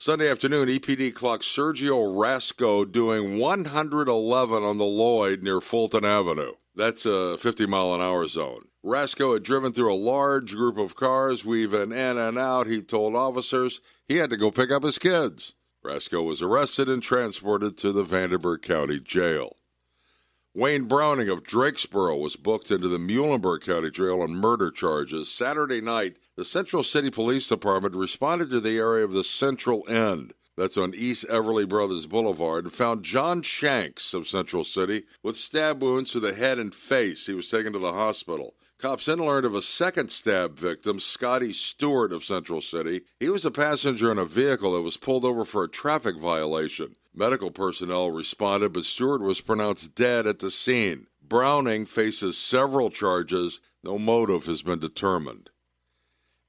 Sunday afternoon, EPD clocked Sergio Rasco doing 111 on the Lloyd near Fulton Avenue. That's a 50-mile-an-hour zone. Rasco had driven through a large group of cars, weaving in and out. He told officers he had to go pick up his kids. Rasco was arrested and transported to the Vanderburgh County Jail. Wayne Browning of Drakesboro was booked into the Muhlenberg County Jail on murder charges. Saturday night, the Central City Police Department responded to the area of the Central End, that's on East Everly Brothers Boulevard, and found John Shanks of Central City with stab wounds to the head and face. He was taken to the hospital. Cops then learned of a second stab victim, Scotty Stewart of Central City. He was a passenger in a vehicle that was pulled over for a traffic violation. Medical personnel responded, but Stewart was pronounced dead at the scene. Browning faces several charges. No motive has been determined.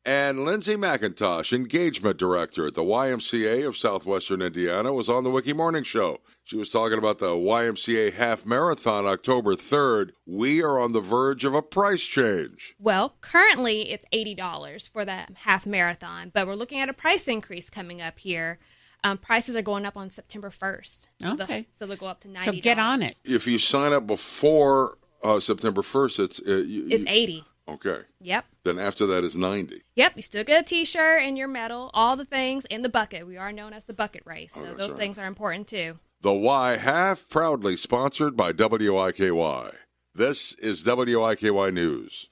And Lindsay McIntosh, engagement director at the YMCA of Southwestern Indiana, was on the WIKY Morning Show. She was talking about the YMCA Half Marathon October 3rd. We are on the verge of a price change. Well, currently it's $80 for the half marathon, but we're looking at a price increase coming up here. Prices are going up on September 1st. Okay. So they'll go up to $90. So get on it. If you sign up before September 1st, it's $80. Okay. Yep. Then after that is $90. Yep. You still get a T-shirt and your medal, all the things, and the bucket. We are known as the bucket race, so those things are important too. The Y Half, proudly sponsored by WIKY. This is WIKY News.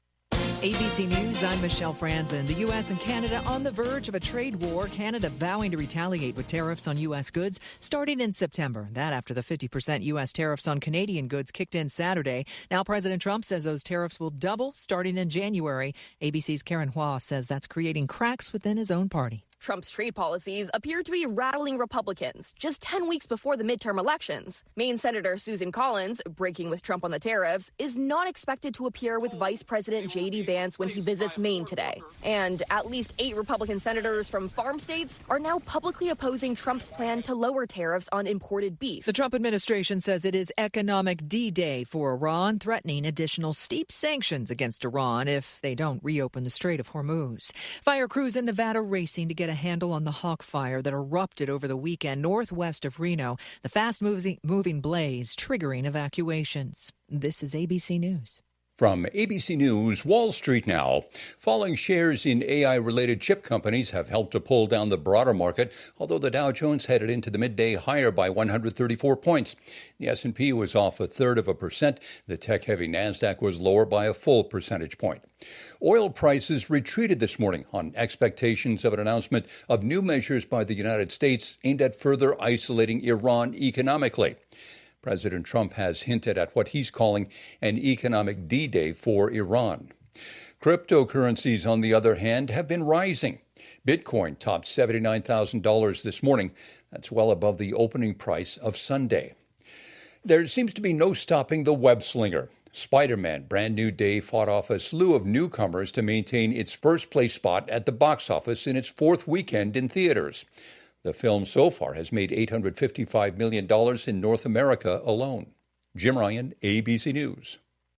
ABC News, I'm Michelle Franzen. The U.S. and Canada on the verge of a trade war. Canada vowing to retaliate with tariffs on U.S. goods starting in September. That after the 50% U.S. tariffs on Canadian goods kicked in Saturday. Now President Trump says those tariffs will double starting in January. ABC's Karen Hua says that's creating cracks within his own party. Trump's trade policies appear to be rattling Republicans just 10 weeks before the midterm elections. Maine Senator Susan Collins, breaking with Trump on the tariffs, is not expected to appear with Vice President J.D. Vance when he visits Maine today. And at least 8 Republican senators from farm states are now publicly opposing Trump's plan to lower tariffs on imported beef. The Trump administration says it is economic D-Day for Iran, threatening additional steep sanctions against Iran if they don't reopen the Strait of Hormuz. Fire crews in Nevada racing to get a handle on the Hawk fire that erupted over the weekend northwest of Reno. The fast-moving blaze triggering evacuations. This is ABC News. From ABC News, Wall Street now. Falling shares in AI-related chip companies have helped to pull down the broader market, although the Dow Jones headed into the midday higher by 134 points. The S&P was off 0.33%. The tech-heavy NASDAQ was lower by a full percentage point. Oil prices retreated this morning on expectations of an announcement of new measures by the United States aimed at further isolating Iran economically. President Trump has hinted at what he's calling an economic D-Day for Iran. Cryptocurrencies, on the other hand, have been rising. Bitcoin topped $79,000 this morning. That's well above the opening price of Sunday. There seems to be no stopping the web-slinger. Spider-Man Brand New Day fought off a slew of newcomers to maintain its first-place spot at the box office in its 4th weekend in theaters. The film so far has made $855 million in North America alone. Jim Ryan, ABC News.